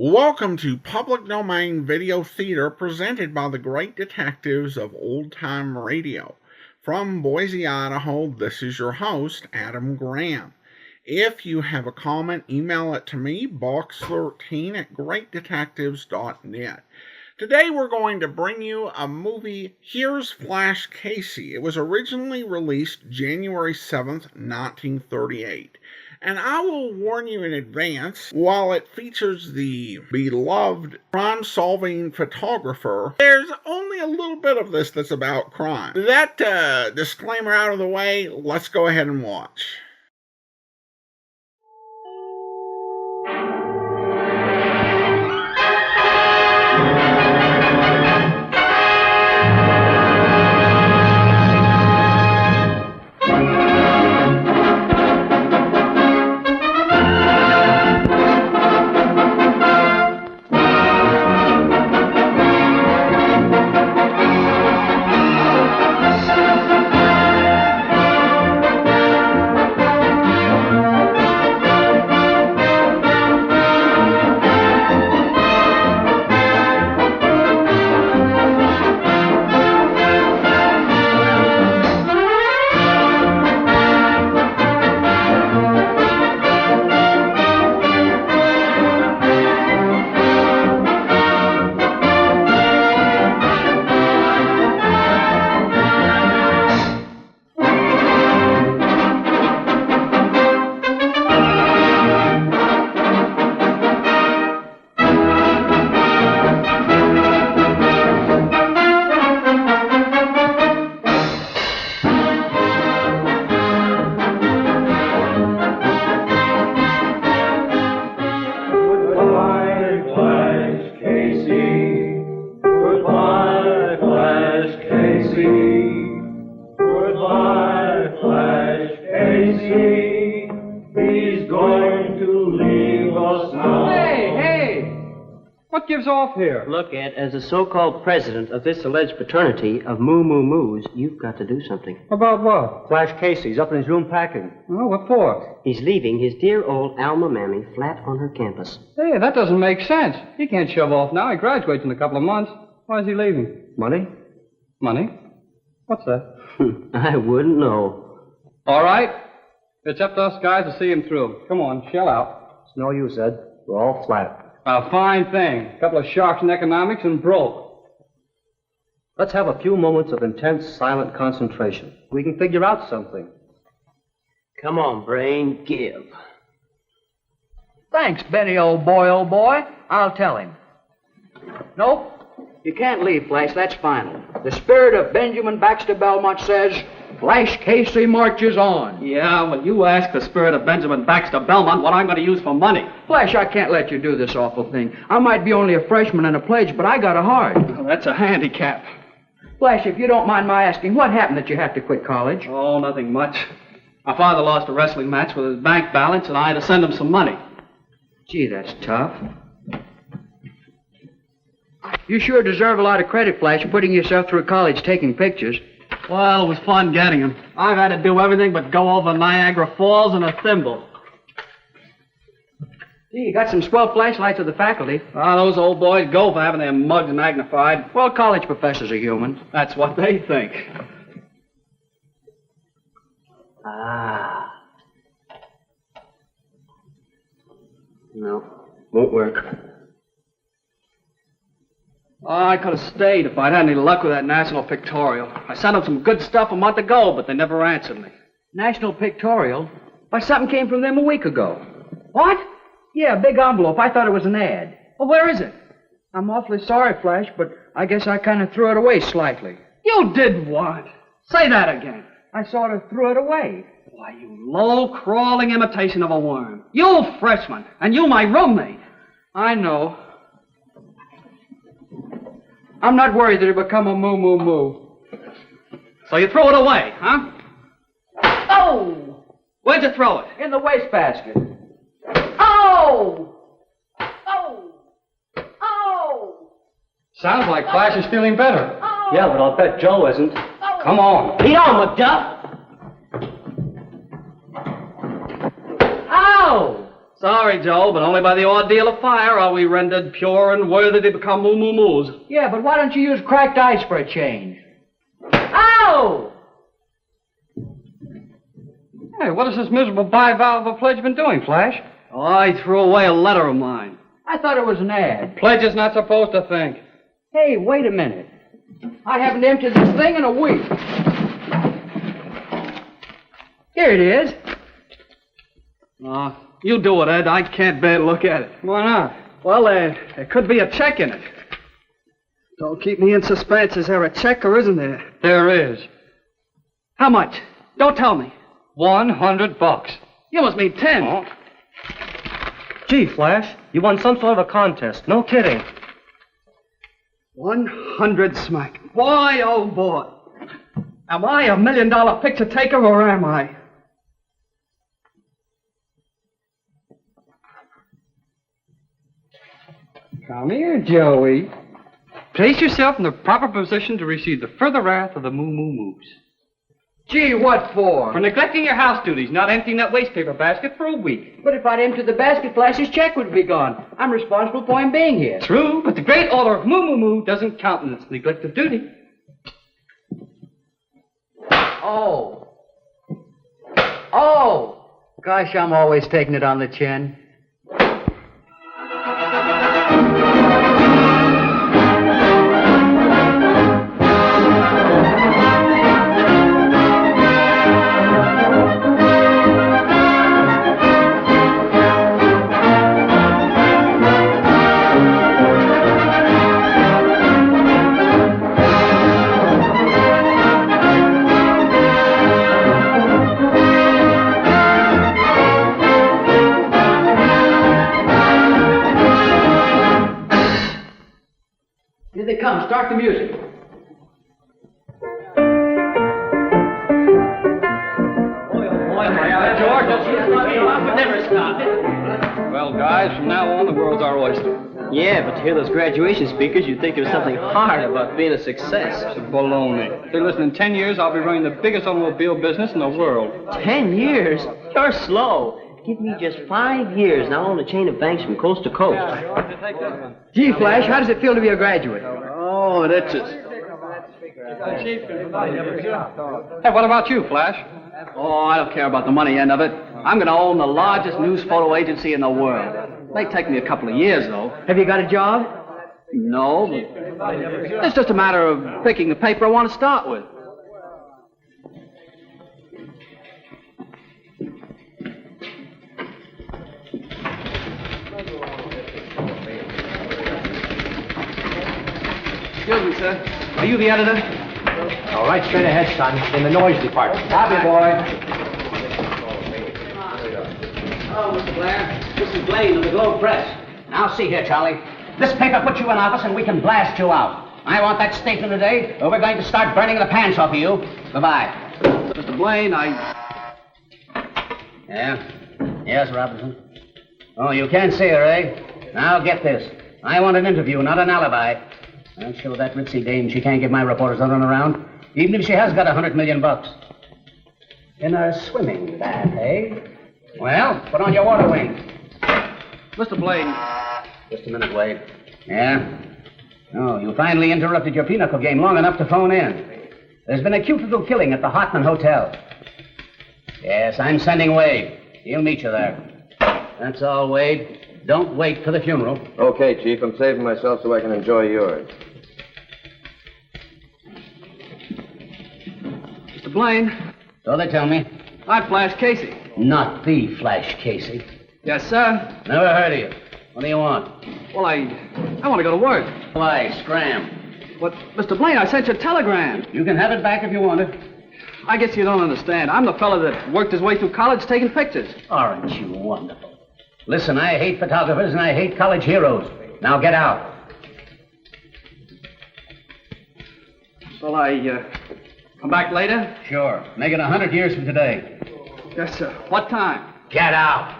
Welcome to Public Domain Video Theater presented by the great detectives of Old Time Radio. From Boise, Idaho, this is your host, Adam Graham. If you have a comment, email it to me, box13@greatdetectives.net. Today we're going to bring you a movie, Here's Flash Casey. It was originally released January 7th, 1938. And I will warn you in advance, while it features the beloved crime-solving photographer, there's only a little bit of this that's about crime. That disclaimer out of the way, let's go ahead and watch. Here. Look, Ed, as the so-called president of this alleged fraternity of moo-moo-moos, you've got to do something. About what? Flash Casey's up in his room packing. Oh, what for? He's leaving his dear old alma mammy flat on her campus. Hey, that doesn't make sense. He can't shove off now. He graduates in a couple of months. Why is he leaving? Money? Money? What's that? I wouldn't know. All right. It's up to us guys to see him through. Come on, shell out. It's no use, Ed. We're all flat. A fine thing. A couple of sharks in economics and broke. Let's have a few moments of intense, silent concentration. We can figure out something. Come on, Brain, give. Thanks, Benny, old boy. I'll tell him. Nope. You can't leave, Flash. That's final. The spirit of Benjamin Baxter Belmont says, Flash Casey marches on. Yeah, well, you ask the spirit of Benjamin Baxter Belmont what I'm going to use for money. Flash, I can't let you do this awful thing. I might be only a freshman and a pledge, but I got a heart. Well, that's a handicap. Flash, if you don't mind my asking, what happened that you had to quit college? Oh, nothing much. My father lost a wrestling match with his bank balance, and I had to send him some money. Gee, that's tough. You sure deserve a lot of credit, Flash, for putting yourself through college taking pictures. Well, it was fun getting him. I've had to do everything but go over Niagara Falls in a thimble. Gee, you got some swell flashlights of the faculty. Those old boys go for having their mugs magnified. Well, college professors are human. That's what they think. No, won't work. I could have stayed if I'd had any luck with that National Pictorial. I sent them some good stuff a month ago, but they never answered me. National Pictorial? Why, something came from them a week ago. What? Yeah, a big envelope. I thought it was an ad. Well, where is it? I'm awfully sorry, Flash, but I guess I kind of threw it away slightly. You did what? Say that again. I sort of threw it away. Why, you low, crawling imitation of a worm. You freshman, and you my roommate. I know. I'm not worried that it'll become a moo-moo-moo. So you threw it away, huh? Oh! Where'd you throw it? In the wastebasket. Oh! Oh! Oh! Sounds like Flash is feeling better. Oh! Yeah, but I'll bet Joe isn't. Oh! Come on. Lead on, McDuff! Ow! Sorry, Joe, but only by the ordeal of fire are we rendered pure and worthy to become moo-moo-moos. Yeah, but why don't you use cracked ice for a change? Ow! Hey, what has this miserable bivalve of a pledge been doing, Flash? Oh, I threw away a letter of mine. I thought it was an ad. Pledge is not supposed to think. Hey, wait a minute. I haven't emptied this thing in a week. Here it is. You do it, Ed. I can't bear to look at it. Why not? Well, there could be a check in it. Don't keep me in suspense. Is there a check or isn't there? There is. How much? Don't tell me. $100. You must mean 10. Oh. Gee, Flash, you won some sort of a contest. No kidding. 100 smack. Boy, oh boy. Am I a $1 million picture taker or am I? Come here, Joey. Place yourself in the proper position to receive the further wrath of the moo-moo-moos. Gee, what for? For neglecting your house duties, not emptying that waste paper basket for a week. But if I'd emptied the basket, Flash's check would be gone. I'm responsible for him being here. True, but the great order of moo-moo-moo doesn't countenance neglect of duty. Oh. Oh. Gosh, I'm always taking it on the chin. Here they come. Start the music. Well, guys, from now on, the world's our oyster. Yeah, but to hear those graduation speakers, you'd think there was something hard about being a success. It's baloney. Hey, listen, in 10 years, I'll be running the biggest automobile business in the world. 10 years? You're slow. Give me just 5 years, and I'll own a chain of banks from coast to coast. Gee, Flash, how does it feel to be a graduate? Oh, it itches. Hey, what about you, Flash? Oh, I don't care about the money end of it. I'm going to own the largest news photo agency in the world. It may take me a couple of years, though. Have you got a job? No, but it's just a matter of picking the paper I want to start with. Excuse me, sir. Are you the editor? All right, straight ahead, son. In the noise department. Copy, boy. Oh, Mr. Blair. This is Blaine of the Globe Press. Now, see here, Charlie. This paper puts you in office and we can blast you out. I want that statement today, or we're going to start burning the pants off of you. Goodbye. Mr. Blaine, Yeah? Yes, Robinson. Oh, you can't see her, eh? Now, get this. I want an interview, not an alibi. I'll show that ritzy dame she can't give my reporters a run around, even if she has got $100 million. In a swimming bath, eh? Well, put on your water wings. Mr. Blaine. Just a minute, Wade. Yeah? Oh, you finally interrupted your pinochle game long enough to phone in. There's been a cute little killing at the Hartman Hotel. Yes, I'm sending Wade. He'll meet you there. That's all, Wade. Don't wait for the funeral. Okay, Chief. I'm saving myself so I can enjoy yours. Mr. Blaine. So they tell me. I'm Flash Casey. Not the Flash Casey. Yes, sir. Never heard of you. What do you want? Well, I want to go to work. Why, scram. But, Mr. Blaine, I sent you a telegram. You can have it back if you want it. I guess you don't understand. I'm the fellow that worked his way through college taking pictures. Aren't you wonderful? Listen, I hate photographers and I hate college heroes. Now get out. Shall I come back later? Sure. Make it 100 years from today. Yes, sir. What time? Get out.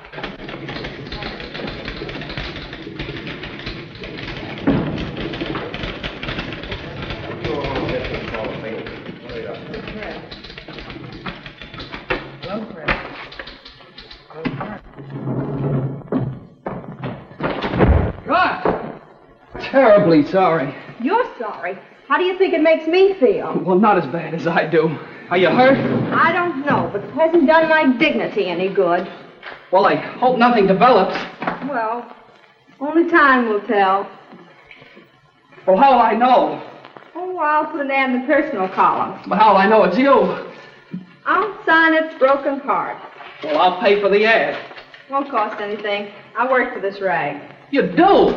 terribly sorry. You're sorry. How do you think it makes me feel? Well, not as bad as I do. Are you hurt? I don't know, but it hasn't done my dignity any good. Well, I hope nothing develops. Well, only time will tell. Well, how will I know? Oh, I'll put an ad in the personal column. But how will I know it's you? I'll sign it, broken heart. Well, I'll pay for the ad. Won't cost anything. I work for this rag. You do?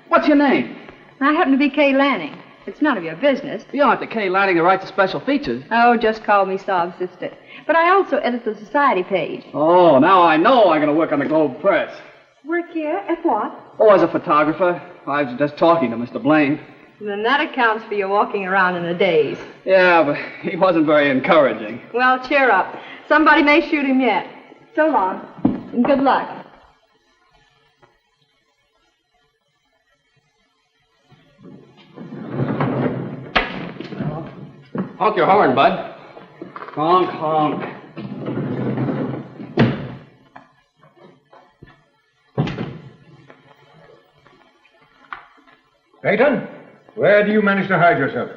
What's your name? I happen to be Kay Lanning. It's none of your business. You aren't the Kay Lanning who writes the special features. Oh, just call me Sob Sister. But I also edit the society page. Oh, now I know I'm going to work on the Globe Press. Work here? At what? Oh, as a photographer. I was just talking to Mr. Blaine. Then that accounts for your walking around in a daze. Yeah, but he wasn't very encouraging. Well, cheer up. Somebody may shoot him yet. So long, and good luck. Honk your horn, bud. Honk, honk. Peyton, where do you manage to hide yourself?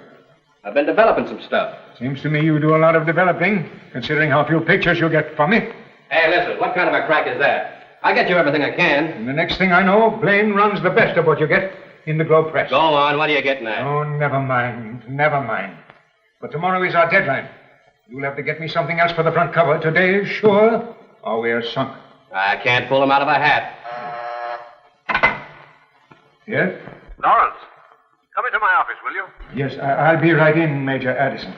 I've been developing some stuff. Seems to me you do a lot of developing, considering how few pictures you get from me. Hey, listen, what kind of a crack is that? I get you everything I can. And the next thing I know, Blaine runs the best of what you get in the Globe Press. Go on, what are you getting at? Oh, never mind, never mind. But tomorrow is our deadline. You'll have to get me something else for the front cover. Today is sure, or we're sunk. I can't pull him out of a hat. Yes? Lawrence, come into my office, will you? Yes, I'll be right in, Major Addison.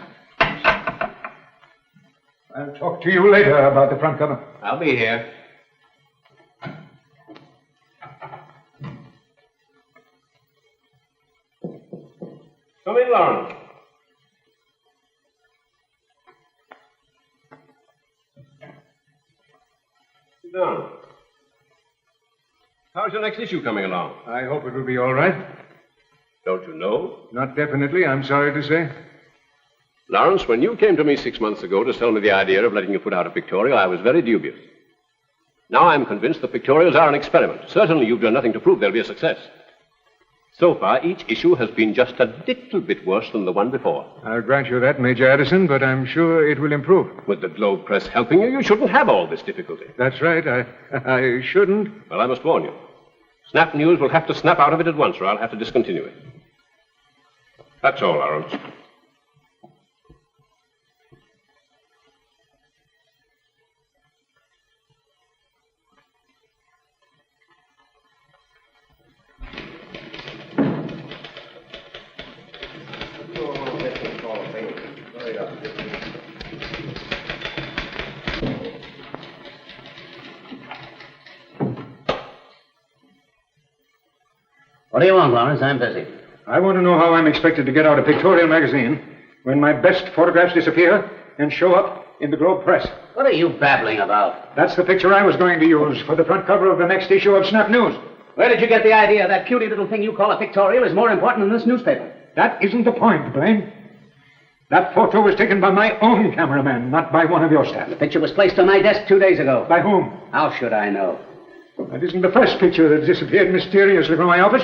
I'll talk to you later about the front cover. I'll be here. Come in, Lawrence. Sit down. How's your next issue coming along? I hope it will be all right. Don't you know? Not definitely, I'm sorry to say. Lawrence, when you came to me 6 months ago to sell me the idea of letting you put out a pictorial, I was very dubious. Now I'm convinced the pictorials are an experiment. Certainly you've done nothing to prove they'll be a success. So far, each issue has been just a little bit worse than the one before. I'll grant you that, Major Addison, but I'm sure it will improve. With the Globe Press helping you, you shouldn't have all this difficulty. That's right, I shouldn't. Well, I must warn you. Snap News will have to snap out of it at once, or I'll have to discontinue it. That's all, Lawrence. What do you want, Lawrence? I'm busy. I want to know how I'm expected to get out a pictorial magazine when my best photographs disappear and show up in the Globe Press. What are you babbling about? That's the picture I was going to use for the front cover of the next issue of Snap News. Where did you get the idea that puny little thing you call a pictorial is more important than this newspaper? That isn't the point, Blaine. That photo was taken by my own cameraman, not by one of your staff. The picture was placed on my desk 2 days ago. By whom? How should I know? That isn't the first picture that disappeared mysteriously from my office.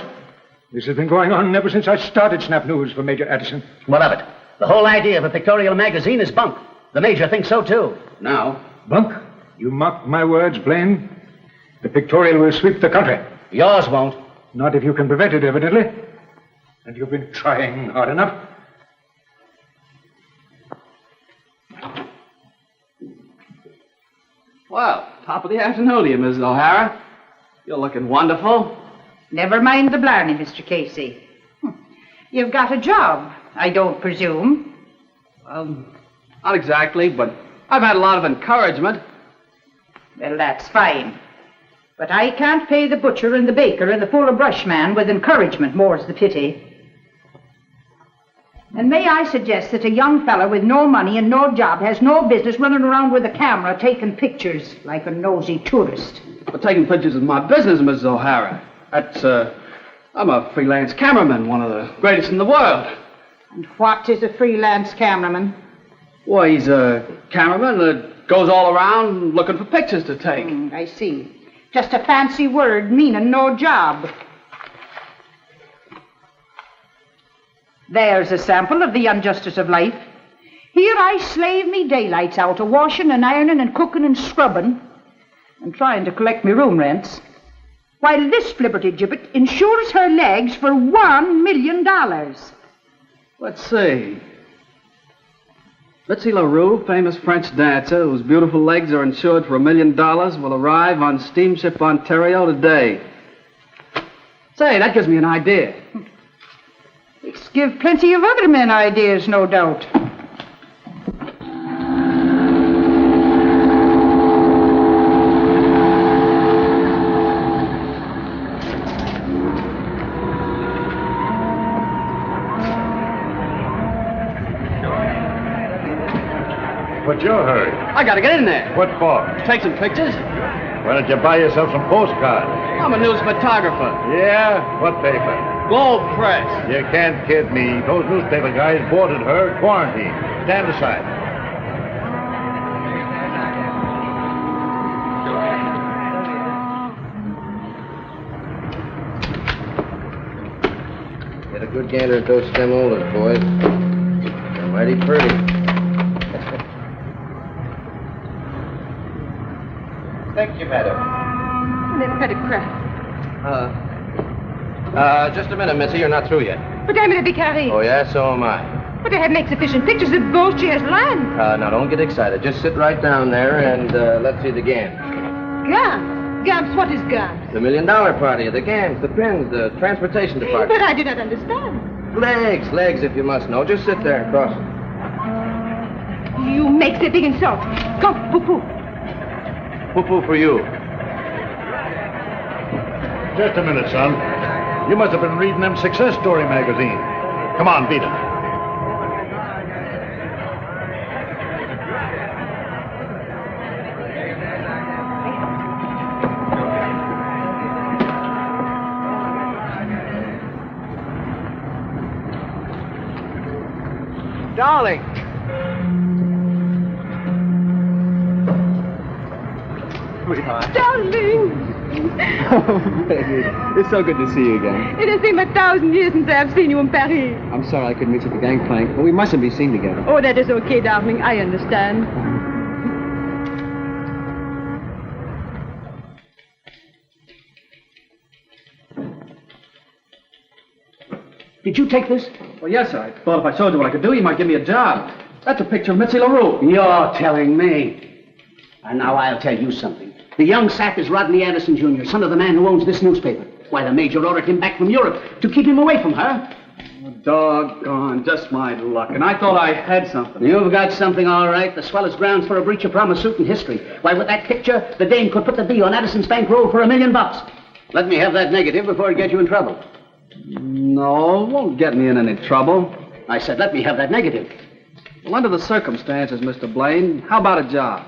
This has been going on ever since I started Snap News for Major Addison. What of it? The whole idea of a pictorial magazine is bunk. The Major thinks so, too. Now? Bunk? You mock my words, Blaine. The pictorial will sweep the country. Yours won't. Not if you can prevent it, evidently. And you've been trying hard enough. Well, top of the afternoon to you, Mrs. O'Hara. You're looking wonderful. Never mind the blarney, Mr. Casey. You've got a job, I don't presume. Not exactly, but I've had a lot of encouragement. Well, that's fine. But I can't pay the butcher and the baker and the fuller brush man with encouragement, more's the pity. And may I suggest that a young fellow with no money and no job has no business running around with a camera taking pictures like a nosy tourist. But taking pictures is my business, Mrs. O'Hara. I'm a freelance cameraman, one of the greatest in the world. And what is a freelance cameraman? Well, he's a cameraman that goes all around looking for pictures to take. I see. Just a fancy word meaning no job. There's a sample of the injustice of life. Here I slave me daylights out, a-washing and ironing and cooking and scrubbing and trying to collect me room rents, while this flibberty-gibbet insures her legs for $1 million. Let's see. Mitzi LaRue, famous French dancer whose beautiful legs are insured for $1 million, will arrive on Steamship Ontario today. Say, that gives me an idea. It's give plenty of other men ideas, no doubt. What's your hurry? I gotta get in there. What for? Take some pictures. Why don't you buy yourself some postcards? I'm a news photographer. Yeah? What paper? Globe Press. You can't kid me. Those newspaper guys boarded her, quarantined. Stand aside. Get a good gander at those stem olives, boys. They're mighty pretty. Thank you, madam. Just a minute, Missy. You're not through yet. But I'm in a big hurry. Oh, yeah? So am I. But I have made sufficient pictures of both chairs land. Now, don't get excited. Just sit right down there and let's see the game. Gams. Gams, what is Gams? The $1 million party, the games, the pins, the transportation department. But I do not understand. Legs, if you must know. Just sit there and cross them. You make the big insult. Come, poo-poo. Poo-poo for you. Just a minute, son. You must have been reading them success story magazine. Come on, beat it. Darling. Sweetheart. Darling. Oh, baby. It's so good to see you again. It has been 1,000 years since I have seen you in Paris. I'm sorry I couldn't meet you at the gangplank, but we mustn't be seen together. Oh, that is okay, darling. I understand. Did you take this? Well, yes, I thought if I showed you what I could do, you might give me a job. That's a picture of Mitzi LaRue. You're telling me. And now I'll tell you something. The young sap is Rodney Anderson, Jr., son of the man who owns this newspaper. Why, the major ordered him back from Europe to keep him away from her. Oh, doggone, just my luck. And I thought I had something. You've got something, all right. The swellest grounds for a breach of promise suit in history. Why, with that picture, the dame could put the B on Addison's bankroll for $1 million. Let me have that negative before it gets you in trouble. No, it won't get me in any trouble. I said, let me have that negative. Well, under the circumstances, Mr. Blaine, how about a job?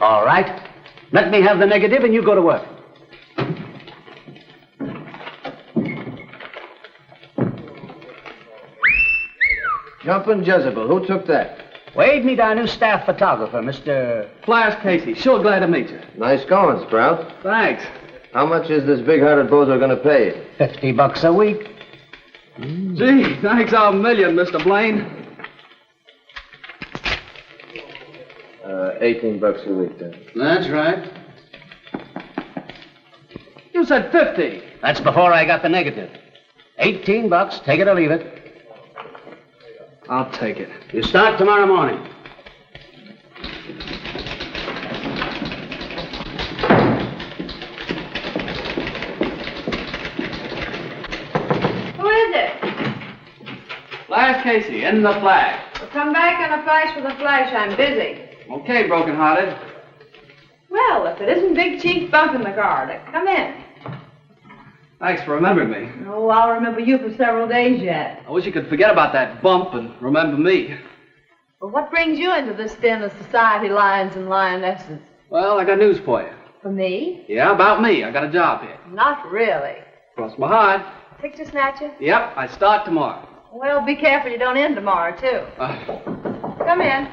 All right. Let me have the negative and you go to work. Jumpin' Jezebel. Who took that? Wade, meet our new staff photographer, Mr. Flash Casey. Sure glad to meet you. Nice going, Sprout. Thanks. How much is this big-hearted bozo going to pay you? $50 a week. Gee, thanks a million, Mr. Blaine. 18 bucks a week, then. That's right. You said 50. That's before I got the negative. $18, take it or leave it. I'll take it. You start tomorrow morning. Who is it? Flash Casey, in the flag. Well, come back on a flash with a flash. I'm busy. Okay, broken-hearted. Well, if it isn't Big Chief Bump in the car, come in. Thanks for remembering me. Oh, I'll remember you for several days yet. I wish you could forget about that bump and remember me. Well, what brings you into this den of society lions and lionesses? Well, I got news for you. For me? Yeah, about me. I got a job here. Not really. Cross my heart. Picture snatcher? Yep, I start tomorrow. Well, be careful you don't end tomorrow, too. Come in.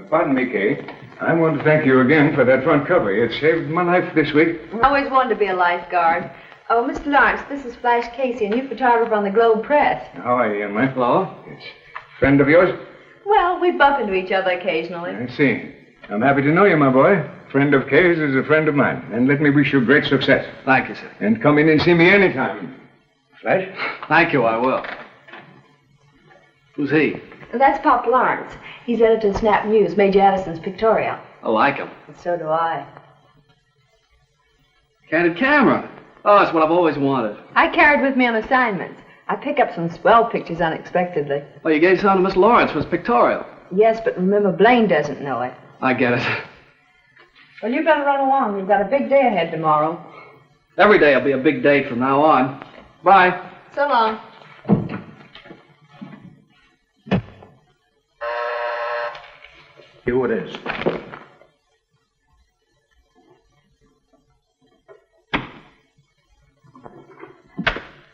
Pardon me, Kay. I want to thank you again for that front cover. It saved my life this week. I always wanted to be a lifeguard. Oh, Mr. Lawrence, this is Flash Casey, a new photographer on the Globe Press. How are you, young man? Hello? Yes. Friend of yours? Well, we bump into each other occasionally. I see. I'm happy to know you, my boy. Friend of Kay's is a friend of mine. And let me wish you great success. Thank you, sir. And come in and see me anytime. Flash? Thank you, I will. Who's he? That's Pop Lawrence. He's editor of Snap News, Major Addison's pictorial. I like him. And so do I. Candid camera. Oh, that's what I've always wanted. I carried with me on assignments. I pick up some swell pictures unexpectedly. Well, you gave some to Miss Lawrence for his pictorial. Yes, but remember, Blaine doesn't know it. I get it. Well, you better run along. We've got a big day ahead tomorrow. Every day will be a big day from now on. Bye. So long. Who it is?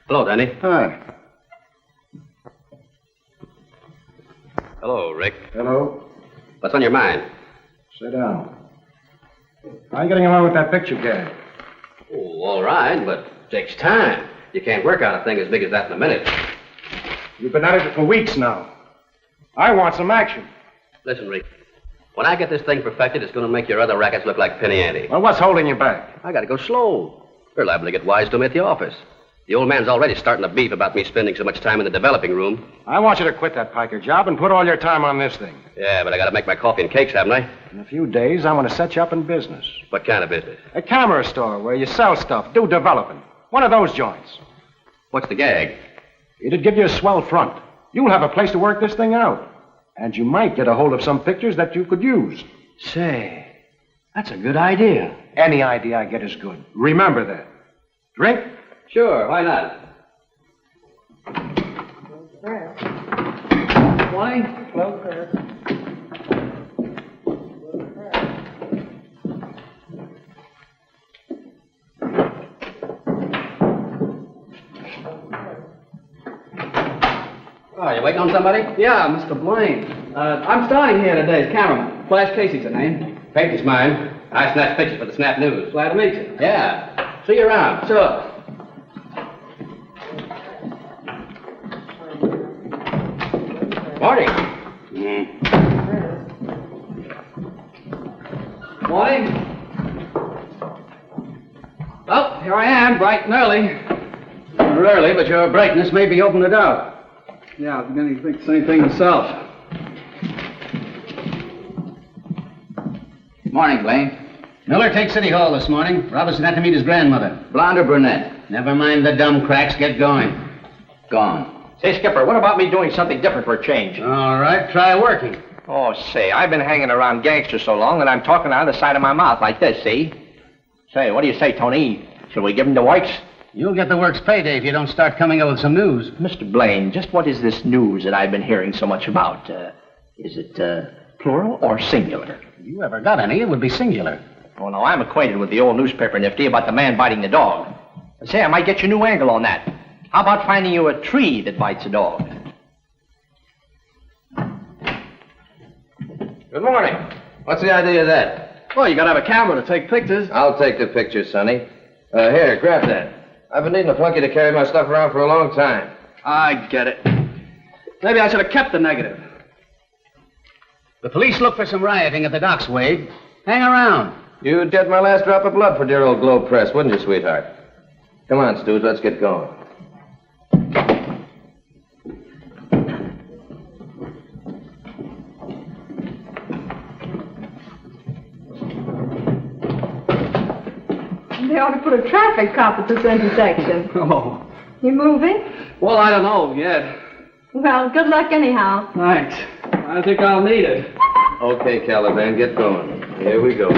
Hello, Danny. Hi. Hello, Rick. Hello. What's on your mind? Sit down. How are you getting along with that picture gag? Oh, all right, but it takes time. You can't work out a thing as big as that in a minute. You've been at it for weeks now. I want some action. Listen, Rick. When I get this thing perfected, it's going to make your other rackets look like penny ante. Well, what's holding you back? I got to go slow. You're liable to get wise to me at the office. The old man's already starting to beef about me spending so much time in the developing room. I want you to quit that piker job and put all your time on this thing. Yeah, but I got to make my coffee and cakes, haven't I? In a few days, I'm going to set you up in business. What kind of business? A camera store where you sell stuff, do developing. One of those joints. What's the gag? It'd give you a swell front. You'll have a place to work this thing out. And you might get a hold of some pictures that you could use. Say, that's a good idea. Any idea I get is good. Remember that. Drink? Sure, why not? Oh, you waiting on somebody? Yeah, Mr. Blaine. I'm starting here today as cameraman. Flash Casey's the name. Paper's mine. I snatch pictures for the Snap News. Glad to meet you. Yeah. See you around. Sure. Morning. Morning. Well, here I am, bright and early. Early, but your brightness may be opened it out. Yeah, I was beginning to think the same thing myself. Morning, Blaine. Miller takes City Hall this morning. Robinson had to meet his grandmother. Blonde or brunette? Never mind the dumb cracks. Get going. Gone. Say, Skipper, what about me doing something different for a change? All right, try working. Oh, say, I've been hanging around gangsters so long that I'm talking out of the side of my mouth like this, see? Say, what do you say, Tony? Shall we give him the works? You'll get the works payday if you don't start coming up with some news. Mr. Blaine, just what is this news that I've been hearing so much about? Is it plural or singular? If you ever got any, it would be singular. Oh, no, I'm acquainted with the old newspaper nifty about the man biting the dog. Say, I might get you a new angle on that. How about finding you a tree that bites a dog? Good morning. What's the idea of that? Well, you gotta have a camera to take pictures. I'll take the pictures, Sonny. Here, grab that. I've been needing a flunky to carry my stuff around for a long time. I get it. Maybe I should have kept the negative. The police look for some rioting at the docks, Wade. Hang around. You'd get my last drop of blood for dear old Globe Press, wouldn't you, sweetheart? Come on, Stooge, let's get going. They ought to put a traffic cop at this intersection. Oh. You moving? Well, I don't know yet. Well, good luck anyhow. Thanks. I think I'll need it. Okay, Caliban, get going. Here we go.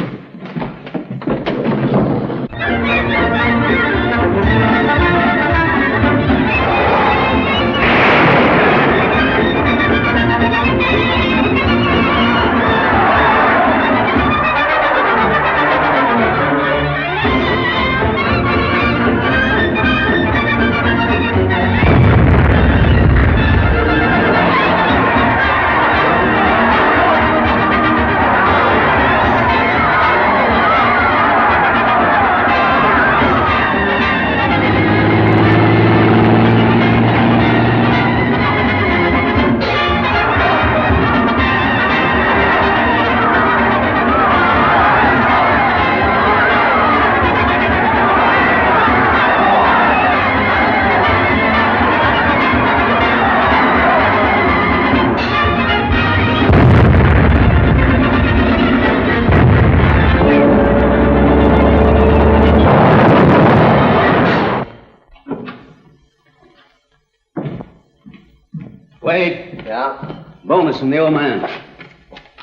Wade. Yeah? Bonus from the old man.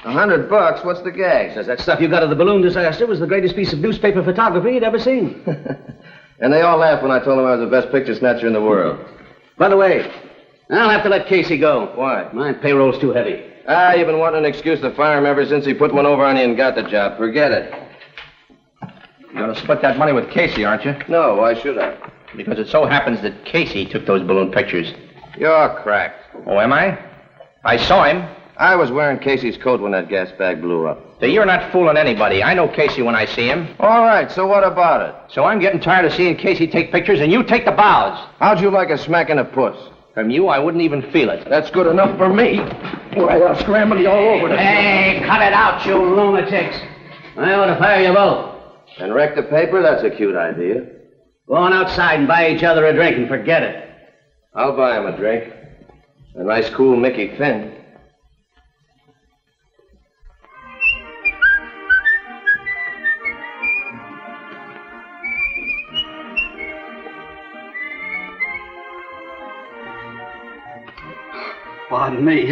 $100? What's the gag? Says that stuff you got of the balloon disaster was the greatest piece of newspaper photography he'd ever seen. And they all laughed when I told them I was the best picture snatcher in the world. By the way, I'll have to let Casey go. Why? My payroll's too heavy. You've been wanting an excuse to fire him ever since he put one over on you and got the job. Forget it. You're going to split that money with Casey, aren't you? No, why should I? Because it so happens that Casey took those balloon pictures. You're cracked. Oh, am I? I saw him. I was wearing Casey's coat when that gas bag blew up. So you're not fooling anybody. I know Casey when I see him. All right, so what about it? So I'm getting tired of seeing Casey take pictures and you take the bows. How'd you like a smack in the puss? From you, I wouldn't even feel it. That's good enough for me. Why, I'll scramble you all over. Hey, cut it out, you lunatics. I ought to fire you both. And wreck the paper? That's a cute idea. Go on outside and buy each other a drink and forget it. I'll buy him a drink. A nice, cool Mickey Finn. Pardon me.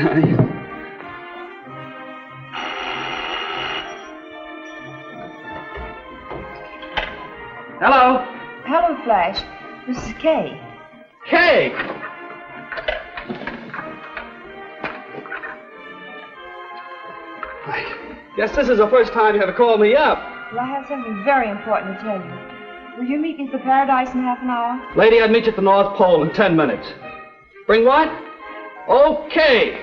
Hello? Hello, Flash. This is Kay. Kay! I guess this is the first time you ever called me up. Well, I have something very important to tell you. Will you meet me for Paradise in half an hour? Lady, I'd meet you at the North Pole in 10 minutes. Bring what? Okay.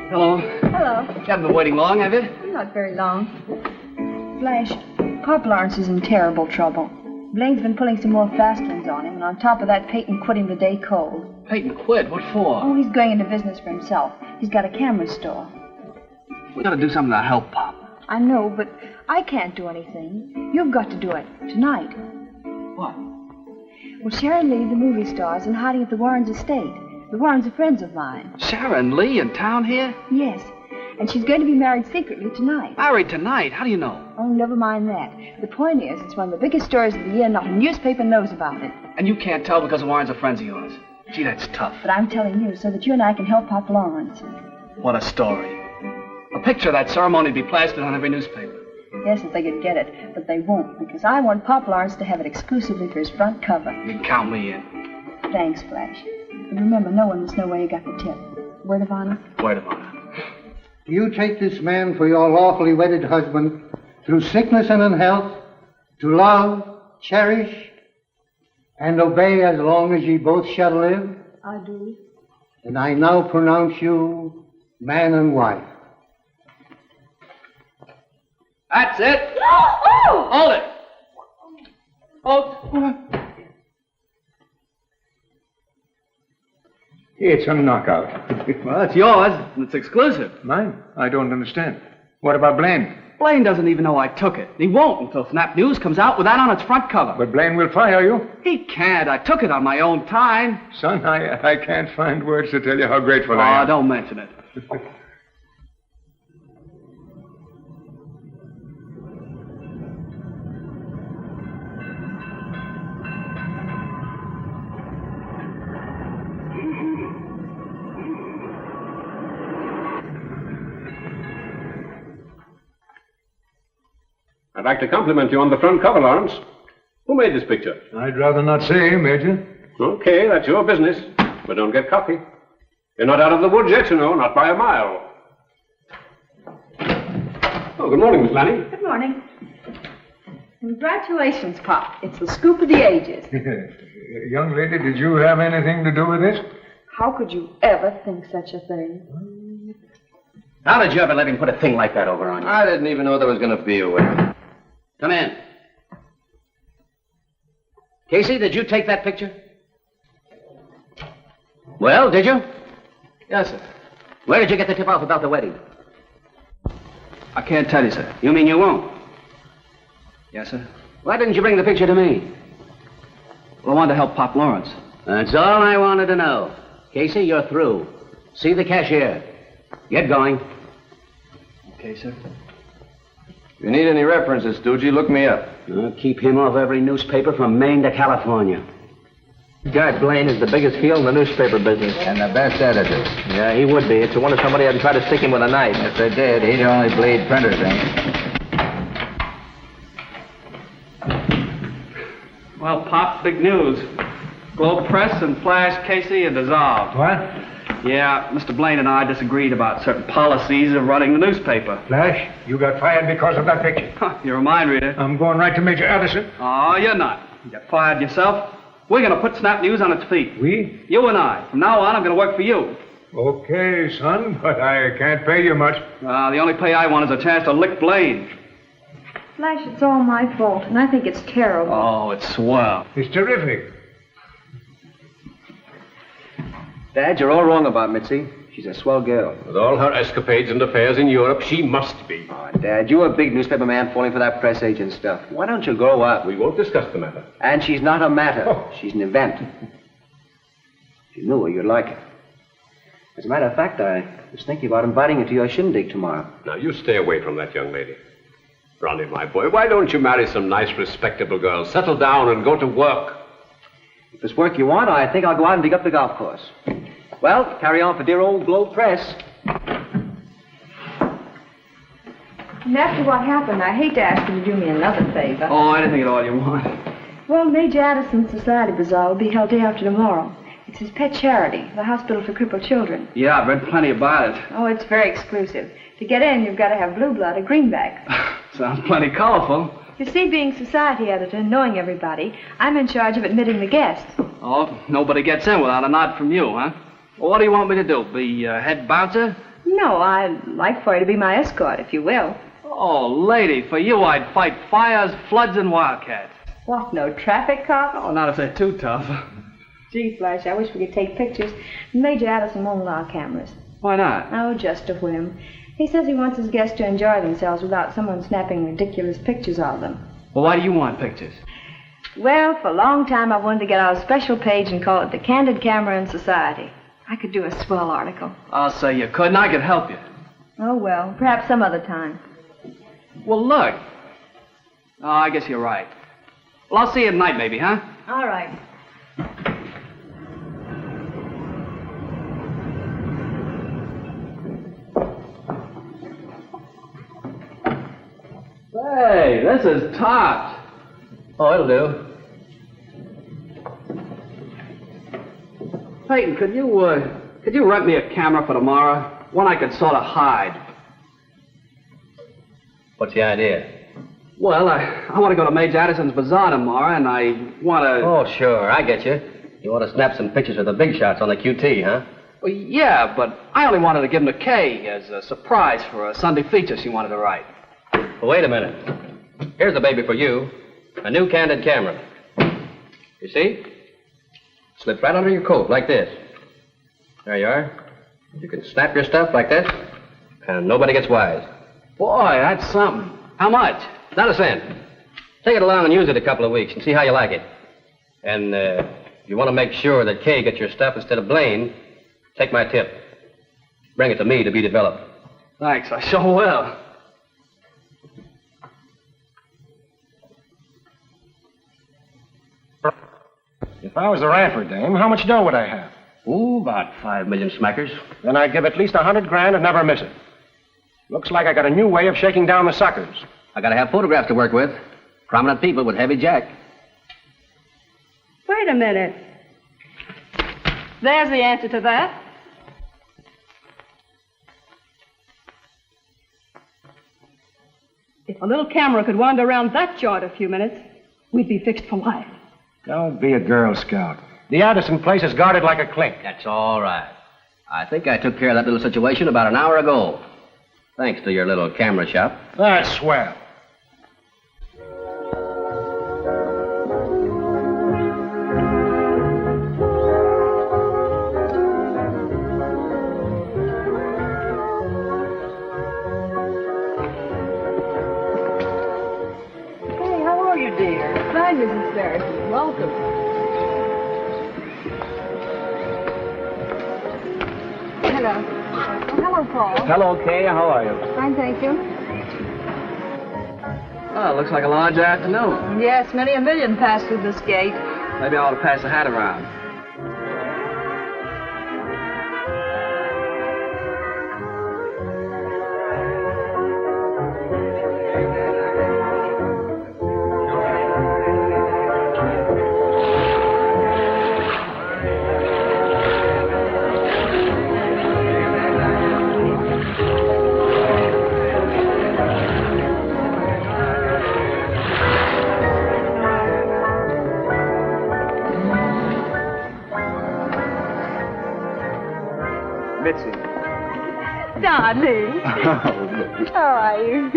Hello. Hello. You haven't been waiting long, have you? Not very long. Flash, Pop Lawrence is in terrible trouble. Blaine's been pulling some more fast ones on him, and on top of that, Peyton quit him the day cold. Peyton quit? What for? Oh, he's going into business for himself. He's got a camera store. We gotta do something to help Pop. I know, but I can't do anything. You've got to do it. Tonight. What? Well, Sharon Lee, the movie star, is in hiding at the Warrens' estate. The Warrens are friends of mine. Sharon Lee in town here? Yes. And she's going to be married secretly tonight. Married tonight? How do you know? Oh, never mind that. The point is, it's one of the biggest stories of the year. Not a newspaper knows about it. And you can't tell because the Warrens are friends of yours. Gee, that's tough. But I'm telling you so that you and I can help Pop Lawrence. What a story. A picture of that ceremony would be plastered on every newspaper. Yes, if they could get it. But they won't, because I want Pop Lawrence to have it exclusively for his front cover. You can count me in. Thanks, Flash. And remember, no one must know where you got the tip. Word of honor? Word of honor. You take this man for your lawfully wedded husband, through sickness and in health, to love, cherish, and obey as long as ye both shall live? I do. And I now pronounce you man and wife. That's it. Oh! Hold it. Oh. It's a knockout. Well, it's yours. It's exclusive. Mine? I don't understand. What about Blaine? Blaine doesn't even know I took it. He won't until Snap News comes out with that on its front cover. But Blaine will fire you. He can't. I took it on my own time. Son, I can't find words to tell you how grateful I am. Oh, don't mention it. I'd like to compliment you on the front cover, Lawrence. Who made this picture? I'd rather not say, Major. Okay, that's your business. But don't get cocky. You're not out of the woods yet, you know, not by a mile. Oh, good morning, Miss Lanning. Good morning. Congratulations, Pop. It's the scoop of the ages. Young lady, did you have anything to do with this? How could you ever think such a thing? How did you ever let him put a thing like that over on you? I didn't even know there was going to be a wedding. Come in. Casey, did you take that picture? Well, did you? Yes, sir. Where did you get the tip-off about the wedding? I can't tell you, sir. You mean you won't? Yes, sir. Why didn't you bring the picture to me? Well, I wanted to help Pop Lawrence. That's all I wanted to know. Casey, you're through. See the cashier. Get going. Okay, sir. If you need any references, Stoogie, look me up. Keep him off every newspaper from Maine to California. Guy Blaine is the biggest heel in the newspaper business. And the best editor. Yeah, he would be. It's a wonder somebody hadn't tried to stick him with a knife. If they did, he'd only bleed printers ink. Well, Pop, big news. Globe Press and Flash Casey are dissolved. What? Yeah, Mr. Blaine and I disagreed about certain policies of running the newspaper. Flash, you got fired because of that picture. You're a mind reader. I'm going right to Major Addison. Oh, you're not. You got fired yourself. We're going to put Snap News on its feet. We? You and I. From now on, I'm going to work for you. Okay, son, but I can't pay you much. The only pay I want is a chance to lick Blaine. Flash, it's all my fault, and I think it's terrible. Oh, it's swell. It's terrific. Dad, you're all wrong about Mitzi. She's a swell girl. With all her escapades and affairs in Europe, she must be. Oh, Dad, you're a big newspaper man falling for that press agent stuff. Why don't you grow up? We won't discuss the matter. And she's not a matter. She's an event. If you knew her, you'd like her. As a matter of fact, I was thinking about inviting her to your shindig tomorrow. Now, you stay away from that young lady. Ronnie, my boy, why don't you marry some nice, respectable girl? Settle down and go to work. If it's work you want, I think I'll go out and dig up the golf course. Well, carry on for dear old Globe Press. And after what happened, I hate to ask you to do me another favor. Oh, anything at all you want. Well, Major Addison's Society Bazaar will be held day after tomorrow. It's his pet charity, the Hospital for Crippled Children. Yeah, I've read plenty about it. Oh, it's very exclusive. To get in, you've got to have blue blood or greenback. Sounds plenty colorful. You see, being society editor and knowing everybody, I'm in charge of admitting the guests. Oh, nobody gets in without a nod from you, huh? Well, what do you want me to do? Be head bouncer? No, I'd like for you to be my escort, if you will. Oh, lady, for you I'd fight fires, floods, and wildcats. What, no traffic cops? Oh, not if they're too tough. Gee, Flash, I wish we could take pictures. Major Addison won't allow cameras. Why not? Oh, just a whim. He says he wants his guests to enjoy themselves without someone snapping ridiculous pictures of them. Well, why do you want pictures? Well, for a long time I wanted to get out a special page and call it The Candid Camera in Society. I could do a swell article. I'll say you could, and I could help you. Oh, well, perhaps some other time. Well, look. Oh, I guess you're right. Well, I'll see you at night, maybe, huh? All right. Hey, this is tops. Oh, it'll do. Peyton, could you rent me a camera for tomorrow? One I could sort of hide. What's the idea? Well, I want to go to Major Addison's Bazaar tomorrow, and I want to... Oh, sure, I get you. You want to snap some pictures of the big shots on the QT, huh? Well, yeah, but I only wanted to give him to Kay as a surprise for a Sunday feature she wanted to write. Well, wait a minute. Here's the baby for you. A new candid camera. You see? Slips right under your coat, like this. There you are. You can snap your stuff like this, and nobody gets wise. Boy, that's something. How much? Not a cent. Take it along and use it a couple of weeks and see how you like it. And if you want to make sure that Kay gets your stuff instead of Blaine, take my tip. Bring it to me to be developed. Thanks, I sure will. If I was the Ranford dame, how much dough would I have? Ooh, about 5 million smackers. Then I'd give at least 100 grand and never miss it. Looks like I got a new way of shaking down the suckers. I gotta have photographs to work with. Prominent people with heavy jack. Wait a minute. There's the answer to that. If a little camera could wander around that joint a few minutes, we'd be fixed for life. Don't be a Girl Scout. The Addison place is guarded like a clink. That's all right. I think I took care of that little situation about an hour ago. Thanks to your little camera shop. That's swell. Hey, how are you, dear? Hi, Mrs. Ferris. Welcome. Hello. Oh, hello, Paul. Hello, Kay. How are you? Fine, thank you. Well, looks like a large afternoon. Yes, many a million passed through this gate. Maybe I ought to pass the hat around. Darling. How are you?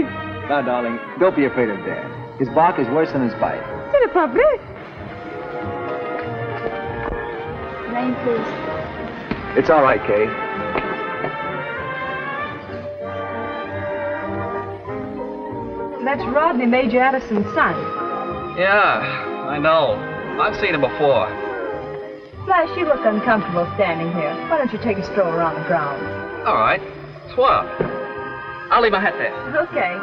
Now, darling, don't be afraid of Dad. His bark is worse than his bite. C'est le pas vrai. Name, please. It's all right, Kay. That's Rodney, Major Addison's son. Yeah, I know. I've seen him before. Flash, you look uncomfortable standing here. Why don't you take a stroll around the grounds? All right. Swell. I'll leave my hat there. Okay.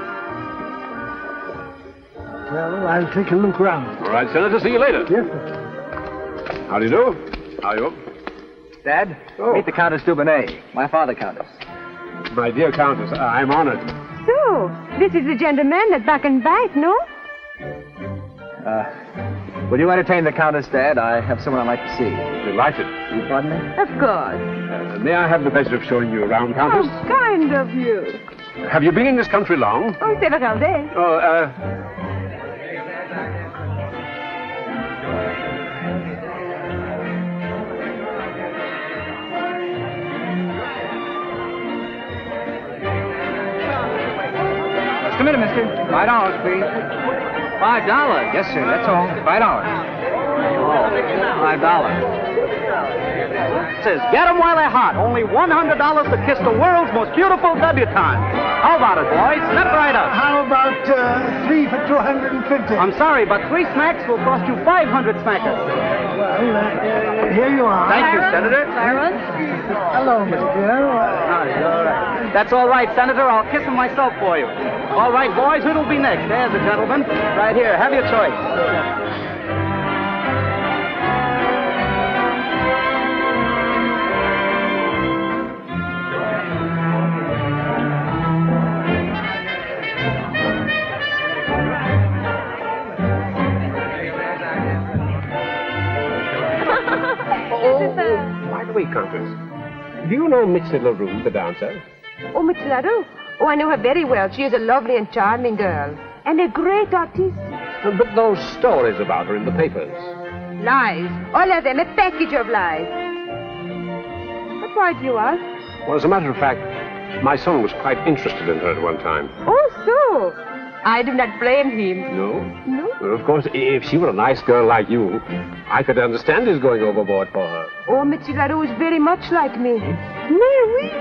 Well, I'll take a look round. All right, Senator, see you later. Yes, sir. How do you do? How are you? Dad, meet the Countess Dubonnet, my father, Countess. My dear Countess, I'm honored. So, this is the gentleman that back and bite, no? Will you entertain the Countess, Dad? I have someone I'd like to see. Delighted. You pardon me? Of course. May I have the pleasure of showing you around, Countess? How kind of you. Have you been in this country long? Oh, c'est regardez. Oh, Just a minute, mister. $5, please. $5? Yes, sir, that's all. $5. Oh, $5. Says, get 'em while they're hot. Only $100 to kiss the world's most beautiful debutante. How about it, boys? Step right up. How about 3 for 250? I'm sorry, but 3 smacks will cost you 500 smackers. Well, here you are. Thank you, Senator. Clarence? Hello, Miss Dear. All right. That's all right, Senator. I'll kiss him myself for you. All right, boys, who'll be next? There's the gentleman. Right here. Have your choice. By the way, Countess, do you know Mitzi LaRue, the dancer? Oh, Miss LaRue. Oh, I know her very well. She is a lovely and charming girl. And a great artiste. But those stories about her in the papers. Lies. All of them. A package of lies. But why do you ask? Well, as a matter of fact, my son was quite interested in her at one time. Oh, so. I do not blame him. No? No? Well, of course, if she were a nice girl like you, I could understand his going overboard for her. Oh, Miss LaRue is very much like me. Mais oui.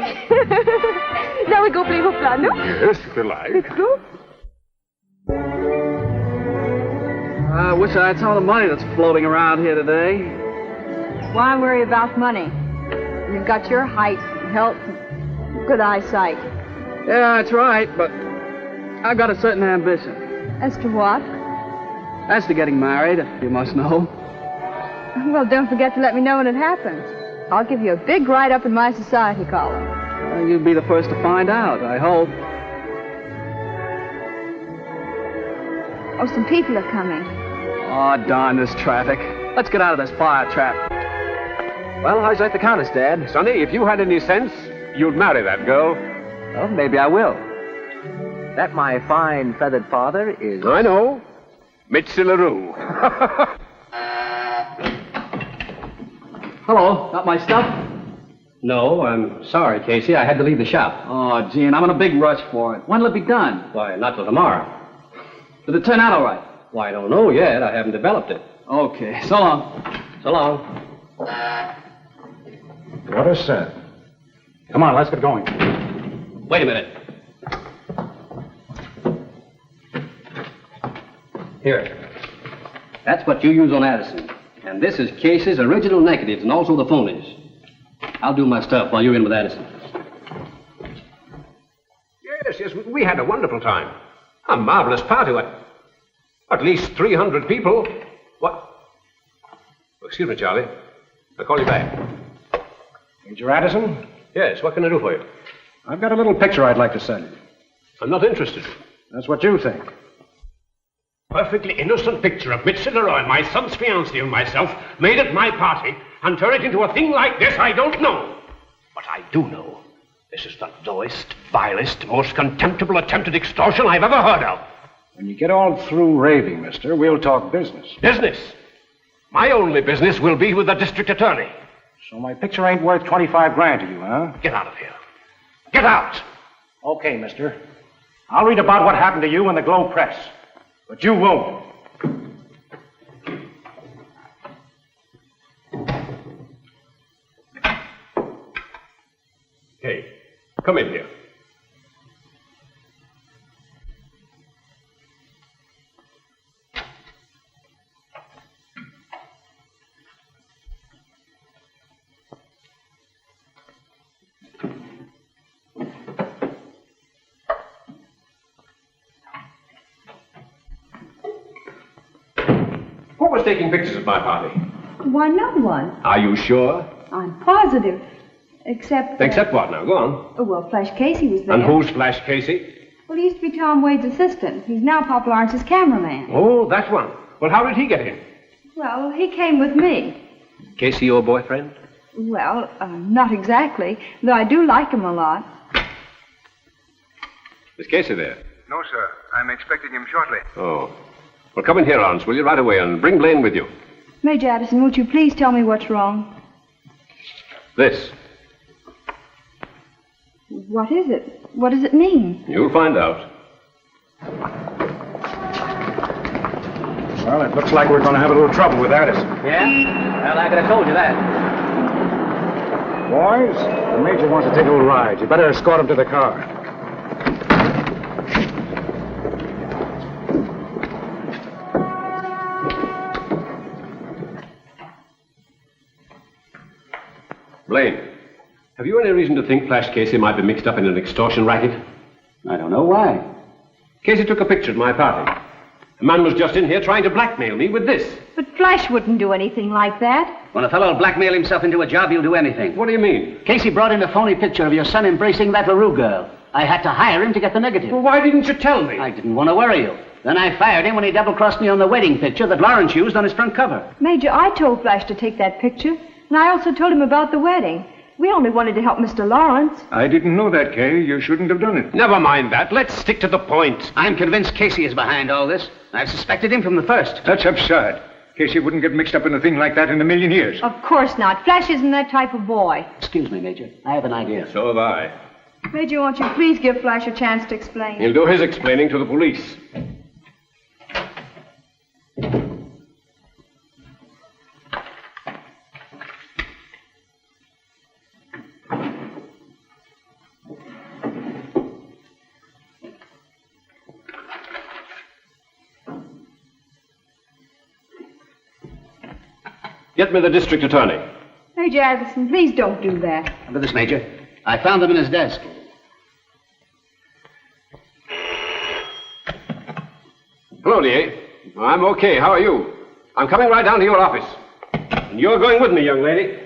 Now we go play hoopla, no? Yes, if you like. Let's go. I wish I had some of the money that's floating around here today. Why worry about money? You've got your height, health, good eyesight. Yeah, that's right, but I've got a certain ambition. As to what? As to getting married, you must know. Well, don't forget to let me know when it happens. I'll give you a big write-up in my society column. Well, you'd be the first to find out, I hope. Oh, some people are coming. Oh, darn this traffic. Let's get out of this fire trap. Well, how's like the Countess, Dad? Sonny, if you had any sense, you'd marry that girl. Well, maybe I will. That my fine feathered father is... I know. Mitzi LaRue. Hello, got my stuff? No, I'm sorry, Casey. I had to leave the shop. Oh, gee, and I'm in a big rush for it. When'll it be done? Why, not till tomorrow. Did it turn out all right? Why, I don't know yet. I haven't developed it. Okay, so long. So long. What a set. Come on, let's get going. Wait a minute. Here. That's what you use on Addison. And this is Casey's original negatives and also the phonies. I'll do my stuff while you're in with Addison. Yes, we had a wonderful time. A marvelous party. At least 300 people. What? Excuse me, Charlie. I'll call you back. Major Addison? Yes, what can I do for you? I've got a little picture I'd like to send you. I'm not interested. That's what you think. Perfectly innocent picture of Mitzi Leroy, my son's fiancée, and myself, made at my party, and turn it into a thing like this, I don't know. But I do know this is the lowest, vilest, most contemptible attempt at extortion I've ever heard of. When you get all through raving, mister, we'll talk business. Business? My only business will be with the district attorney. So my picture ain't worth 25 grand to you, huh? Get out of here. Get out! Okay, mister. I'll read about what happened to you in the Globe Press. But you won't. Hey, come in here. Who was taking pictures at my party? Why, no one. Are you sure? I'm positive. Except... Except what now? Go on. Oh, well, Flash Casey was there. And who's Flash Casey? Well, he used to be Tom Wade's assistant. He's now Pop Lawrence's cameraman. Oh, that one. Well, how did he get in? Well, he came with me. Casey, your boyfriend? Well, not exactly, though I do like him a lot. Is Casey there? No, sir. I'm expecting him shortly. Oh. Well, come in here, Lawrence, will you, right away, and bring Blaine with you. Major Addison, won't you please tell me what's wrong? This. What is it? What does it mean? You'll find out. Well, it looks like we're going to have a little trouble with Addison. Yeah? Well, I could have told you that. Boys, the major wants to take a little ride. You better escort him to the car. Blaine, have you any reason to think Flash Casey might be mixed up in an extortion racket? I don't know why. Casey took a picture at my party. A man was just in here trying to blackmail me with this. But Flash wouldn't do anything like that. When a fellow will blackmail himself into a job, he'll do anything. What do you mean? Casey brought in a phony picture of your son embracing that LaRue girl. I had to hire him to get the negative. Well, why didn't you tell me? I didn't want to worry you. Then I fired him when he double-crossed me on the wedding picture that Lawrence used on his front cover. Major, I told Flash to take that picture, and I also told him about the wedding. We only wanted to help Mr. Lawrence. I didn't know that, Kay. You shouldn't have done it. Never mind that. Let's stick to the point. I'm convinced Casey is behind all this. I've suspected him from the first. That's absurd. Casey wouldn't get mixed up in a thing like that in a million years. Of course not. Flash isn't that type of boy. Excuse me, Major. I have an idea. So have I. Major, won't you please give Flash a chance to explain? He'll do his explaining to the police. Get me the district attorney. Major Addison, please don't do that. Look at this, Major. I found him in his desk. Hello, D.A. I'm okay. How are you? I'm coming right down to your office. And you're going with me, young lady.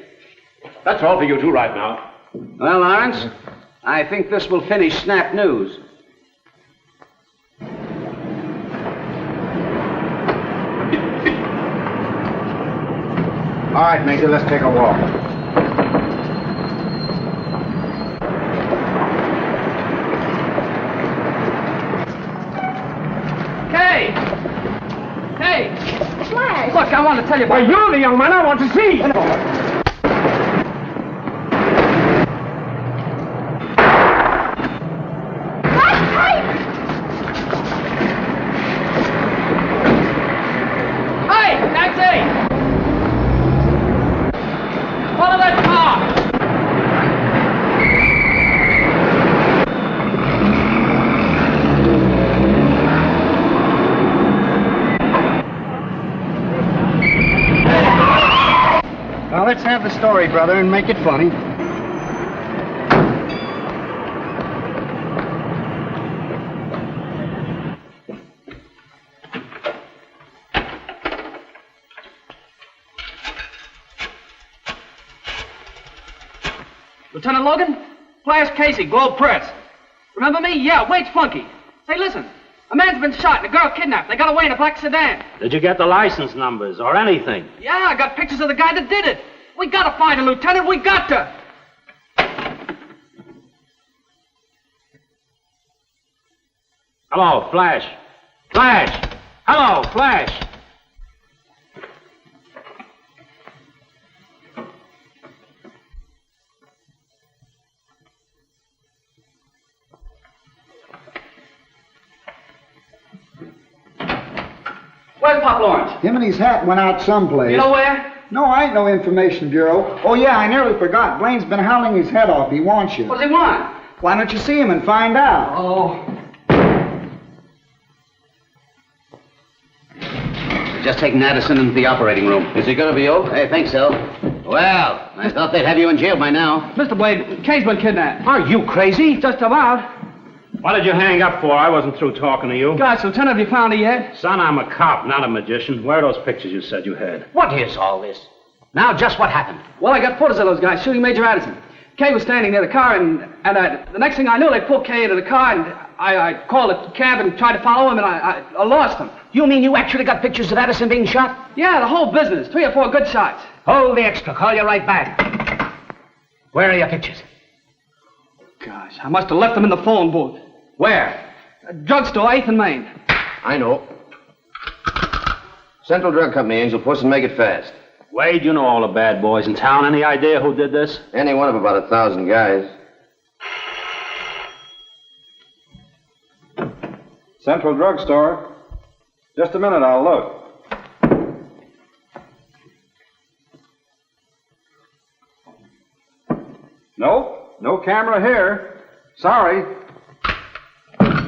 That's all for you two right now. Well, Lawrence, I think this will finish Snap News. All right, Major, let's take a walk. Hey! Hey! Flash! Look, I want to tell you about... You're the young man I want to see! Hey, taxi! Follow that car! Now let's have the story, brother, and make it funny. Lieutenant Logan? Flash Casey, Globe Press. Remember me? Yeah, Wade's flunky. Hey, listen. A man's been shot and a girl kidnapped. They got away in a black sedan. Did you get the license numbers or anything? Yeah, I got pictures of the guy that did it. We gotta find him, Lieutenant. We got to. Hello, Flash. Flash! Hello, Flash! Where's Pop Lawrence? Him and his hat went out someplace. You know where? No, I ain't no information bureau. Oh, yeah, I nearly forgot. Blaine's been howling his head off. He wants you. What does he want? Why don't you see him and find out? Oh. Just taking Addison into the operating room. Is he going to be old? I think so. Well, I thought they'd have you in jail by now. Mr. Blade, Kay's been kidnapped. Are you crazy? Just about. What did you hang up for? I wasn't through talking to you. Gosh, Lieutenant, have you found it yet? Son, I'm a cop, not a magician. Where are those pictures you said you had? What is all this? Now, just what happened? Well, I got photos of those guys shooting Major Addison. Kay was standing near the car, and the next thing I knew, they pulled Kay into the car, and I called a cab and tried to follow him, and I lost him. You mean you actually got pictures of Addison being shot? Yeah, the whole business. 3 or 4 good shots. Hold the extra. Call you right back. Where are your pictures? Gosh, I must have left them in the phone booth. Where? A drugstore, 8th and Main. I know. Central Drug Company, Angel Puss, and make it fast. Wade, you know all the bad boys in town. Any idea who did this? Any one of about 1,000 guys. Central Drugstore. Just a minute, I'll look. Nope, no camera here. Sorry.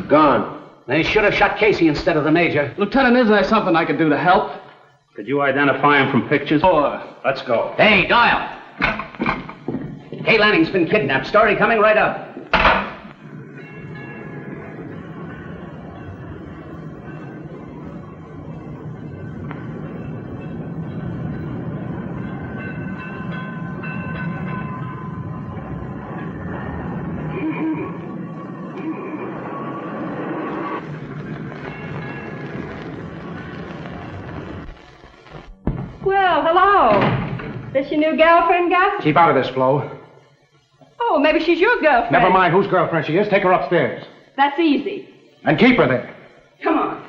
Gone. They should have shot Casey instead of the Major. Lieutenant, is there something I could do to help? Could you identify him from pictures? Sure. Let's go. Hey, Doyle. Kay Lanning's been kidnapped. Story coming right up. Well, hello. This your new girlfriend, Gus? Keep out of this, Flo. Oh, maybe she's your girlfriend. Never mind whose girlfriend she is. Take her upstairs. That's easy. And keep her there. Come on.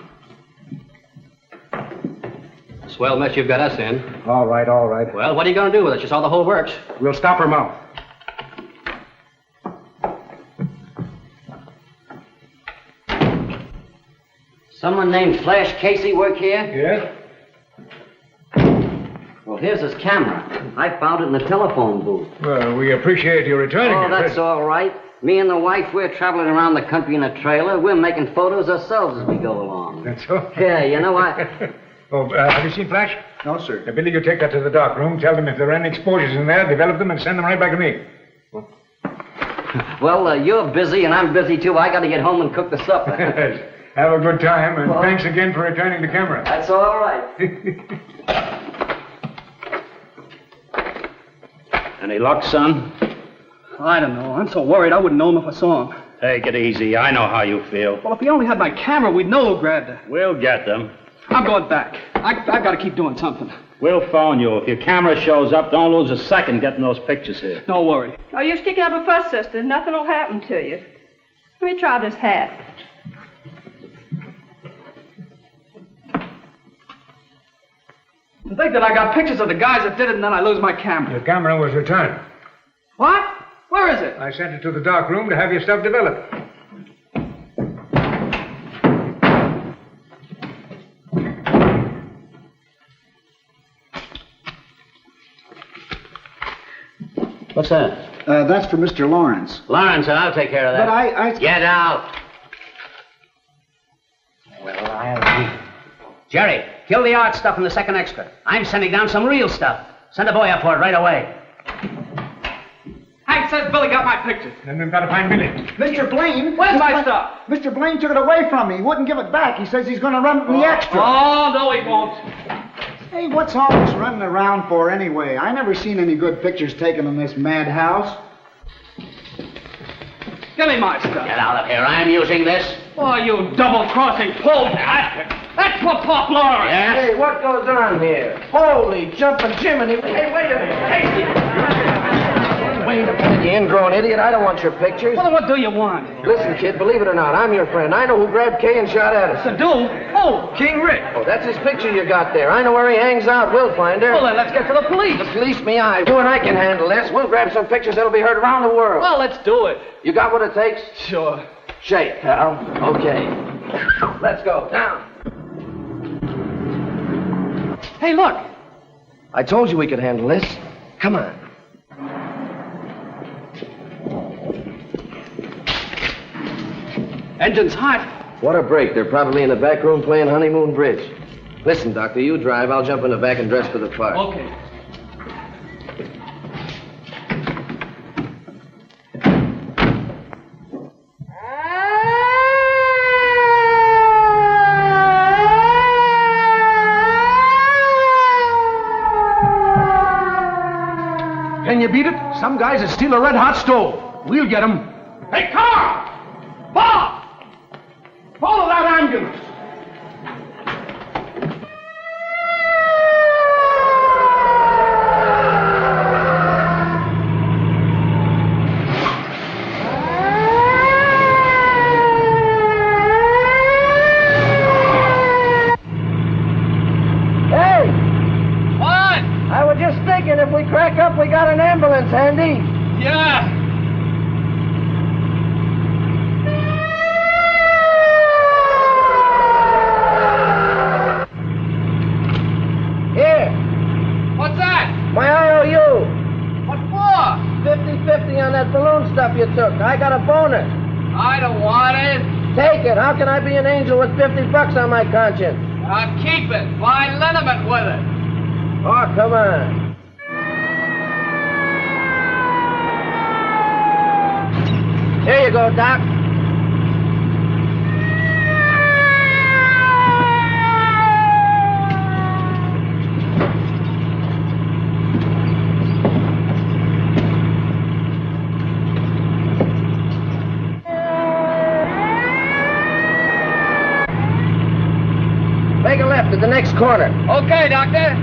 Swell mess you've got us in. All right, all right. Well, what are you going to do with it? You saw the whole works. We'll stop her mouth. Someone named Flash Casey work here? Yes? Well, here's his camera. I found it in the telephone booth. Well, we appreciate you returning it. Oh, that's all right. Me and the wife, we're traveling around the country in a trailer. We're making photos ourselves as we go along. That's all? Yeah, you know, I... Have you seen Flash? No, sir. Billy, you take that to the dark room. Tell them if there are any exposures in there, develop them and send them right back to me. Well, you're busy and I'm busy too. I got to get home and cook the supper. Have a good time, and thanks again for returning the camera. That's all right. Any luck, son? I don't know. I'm so worried I wouldn't know him if I saw him. Take it easy. I know how you feel. Well, if he only had my camera, we'd know who grabbed it. We'll get them. I'm going back. I've got to keep doing something. We'll phone you. If your camera shows up, don't lose a second getting those pictures here. Don't worry. Oh, you're sticking up a fuss, sister. Nothing will happen to you. Let me try this hat. To think that I got pictures of the guys that did it and then I lose my camera. Your camera was returned. What? Where is it? I sent it to the dark room to have your stuff developed. What's that? That's for Mr. Lawrence. Lawrence, I'll take care of that. But I... Get out. Well, I'll... Jerry, kill the art stuff in the second extra. I'm sending down some real stuff. Send a boy up for it right away. Hank says Billy got my pictures. Then we've got to find Billy. Mr. Blaine... Where's my stuff? Mr. Blaine took it away from me. He wouldn't give it back. He says he's going to run it in the extra. Oh, no, he won't. Hey, what's all this running around for anyway? I never seen any good pictures taken in this madhouse. Give me my stuff. Get out of here. I'm using this. Oh, you double-crossing pole bastard. That's for Pop Lawrence. Yeah? Hey, what goes on here? Holy jumping Jiminy. Hey, wait a minute. Wait a minute, you ingrown idiot. I don't want your pictures. Well, then what do you want? Listen, kid, believe it or not, I'm your friend. I know who grabbed Kay and shot at us. To do? Oh, King Rick. Oh, that's his picture you got there. I know where he hangs out. We'll find her. Well, then let's get to the police. The police, me, I. You and I can handle this. We'll grab some pictures that'll be heard around the world. Well, let's do it. You got what it takes? Sure. Shake, pal. Okay. Let's go. Down. Hey, look. I told you we could handle this. Come on. Engine's hot. What a break. They're probably in the back room playing Honeymoon Bridge. Listen, Doctor, you drive. I'll jump in the back and dress for the part. Okay. Can you beat it? Some guys that steal a red-hot stove. We'll get them. Hey, car! Bob! Follow that ambulance. Hey! What? I was just thinking if we crack up, we got an ambulance handy. Yeah. Here, What's that? my IOU. What for? 50-50 on that balloon stuff you took. I got a bonus. I don't want it. Take it. How can I be an angel with $50 on my conscience? I'll keep it. Buy liniment with it. Oh, come on. Here you go, Doc. Make a left at the next corner. Okay, Doctor.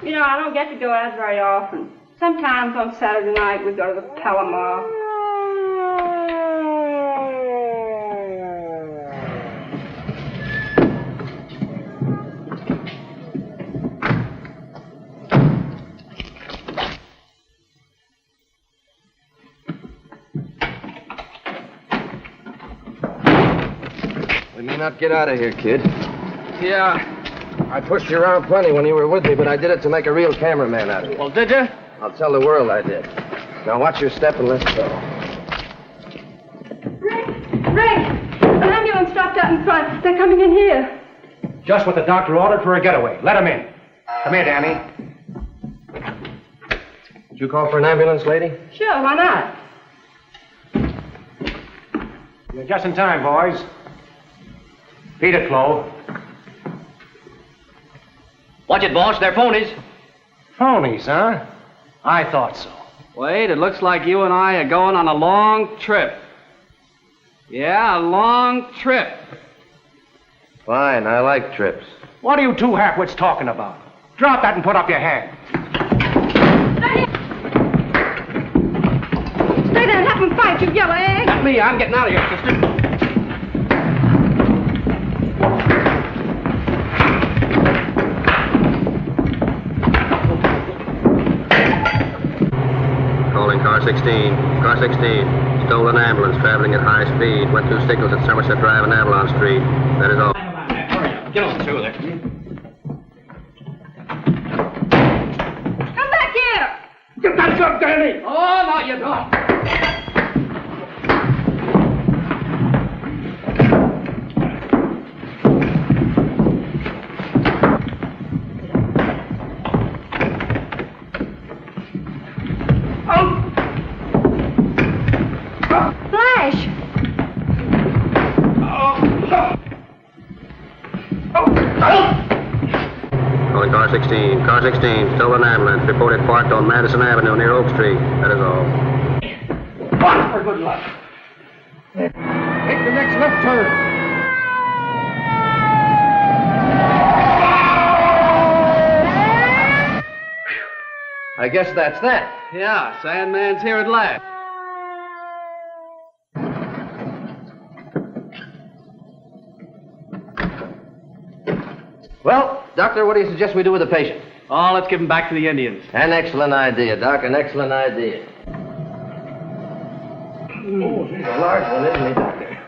You know, I don't get to go out very often. Sometimes on Saturday night we go to the Palomar. We may not get out of here, kid. Yeah. I pushed you around plenty when you were with me, but I did it to make a real cameraman out of you. Well, did you? I'll tell the world I did. Now watch your step and let's go. Rick! An ambulance stopped out in front. They're coming in here. Just what the doctor ordered for a getaway. Let him in. Come here, Danny. Did you call for an ambulance, lady? Sure, why not? You're just in time, boys. Beat it, Flo. Watch it, boss. They're phonies. Phonies, huh? I thought so. Wait, it looks like you and I are going on a long trip. Yeah, a long trip. Fine, I like trips. What are you two half-wits talking about? Drop that and put up your hand. Stay there and have them fight, you yellow egg! Not me. I'm getting out of here, sister. Calling car 16. Car 16. Stolen ambulance traveling at high speed. Went through signals at Somerset Drive and Avalon Street. That is all. Hurry up. Get on through there. Come back here! Get that gun, Danny! Oh, no, you don't. Flash! Car 16. Car 16, stolen ambulance. Reported parked on Madison Avenue near Oak Street. That is all. One for good luck. Take the next left turn. I guess that's that. Yeah, Sandman's here at last. Well, Doctor, what do you suggest we do with the patient? Oh, let's give him back to the Indians. An excellent idea, Doc, an excellent idea. Oh, he's a large one, isn't he, Doctor?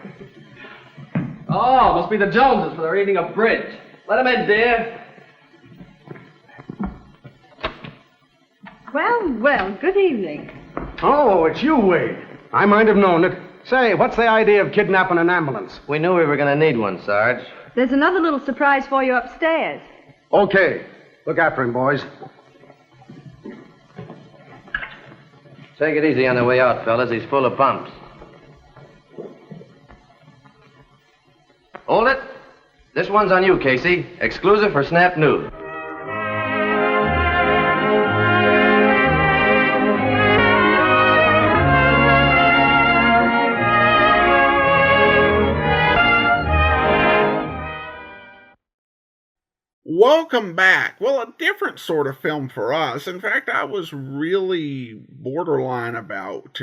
Oh, must be the Joneses for their eating a bridge. Let him in, dear. Well, good evening. Oh, it's you, Wade. I might have known it. Say, what's the idea of kidnapping an ambulance? We knew we were going to need one, Sarge. There's another little surprise for you upstairs. Okay. Look after him, boys. Take it easy on the way out, fellas. He's full of bumps. Hold it. This one's on you, Casey. Exclusive for Snap News. Welcome back. Well, a different sort of film for us. In fact, I was really borderline about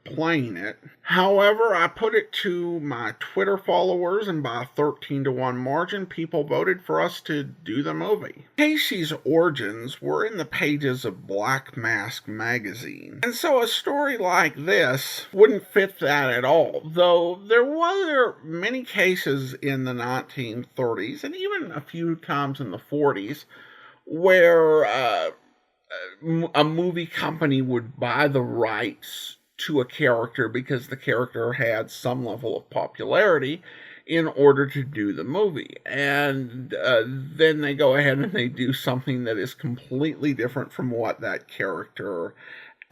playing it. However, I put it to my Twitter followers, and by a 13-1 margin, people voted for us to do the movie. Casey's origins were in the pages of Black Mask magazine, and so a story like this wouldn't fit that at all, though there were many cases in the 1930s, and even a few times in the 40s, where a movie company would buy the rights to a character because the character had some level of popularity in order to do the movie. And then they go ahead and they do something that is completely different from what that character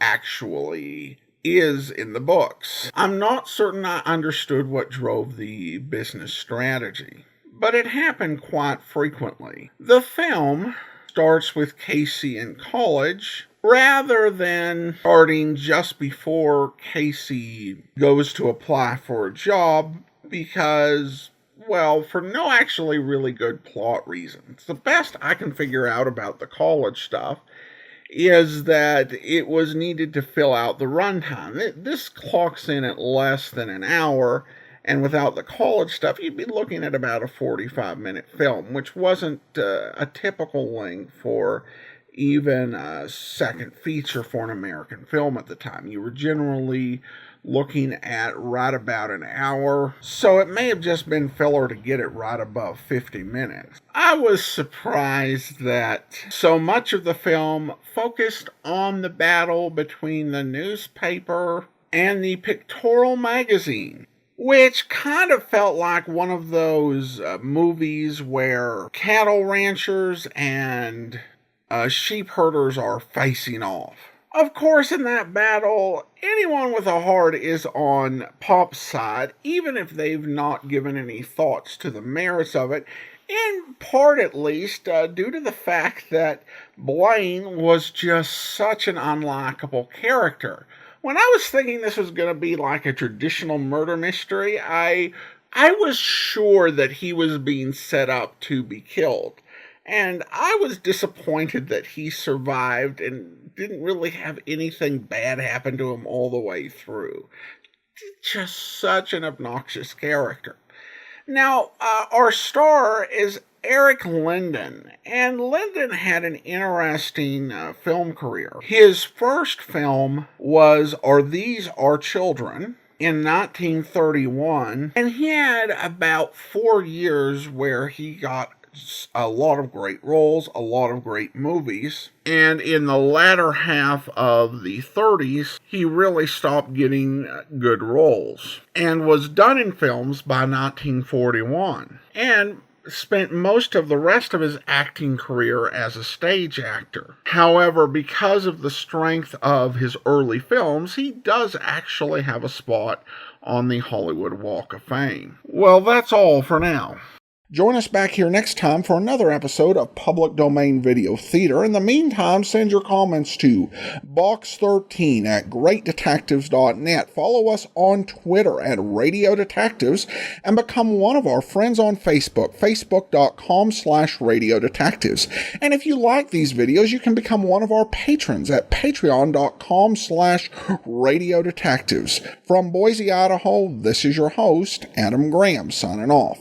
actually is in the books. I'm not certain I understood what drove the business strategy, but it happened quite frequently. The film starts with Casey in college, rather than starting just before Casey goes to apply for a job, because, well, for no actually really good plot reasons. The best I can figure out about the college stuff is that it was needed to fill out the runtime. This clocks in at less than an hour, and without the college stuff, you'd be looking at about a 45-minute film, which wasn't a typical length for even a second feature for an American film at the time. You were generally looking at right about an hour, so it may have just been filler to get it right above 50 minutes. I was surprised that so much of the film focused on the battle between the newspaper and the pictoral magazine, which kind of felt like one of those movies where cattle ranchers and sheep herders are facing off. Of course, in that battle, anyone with a heart is on Pop's side, even if they've not given any thoughts to the merits of it, in part at least, due to the fact that Blaine was just such an unlikable character. When I was thinking this was going to be like a traditional murder mystery, I was sure that he was being set up to be killed. And I was disappointed that he survived and didn't really have anything bad happen to him all the way through. Just such an obnoxious character. Now, our star is Eric Linden, and Linden had an interesting film career. His first film was Are These Our Children? In 1931, and he had about 4 years where he got a lot of great roles, a lot of great movies, and in the latter half of the 30s, he really stopped getting good roles, and was done in films by 1941, and spent most of the rest of his acting career as a stage actor. However, because of the strength of his early films, he does actually have a spot on the Hollywood Walk of Fame. Well, that's all for now. Join us back here next time for another episode of Public Domain Video Theater. In the meantime, send your comments to box13@greatdetectives.net. Follow us on Twitter at Radio Detectives and become one of our friends on Facebook, facebook.com/Radio Detectives. And if you like these videos, you can become one of our patrons at patreon.com/Radio Detectives. From Boise, Idaho, this is your host, Adam Graham, signing off.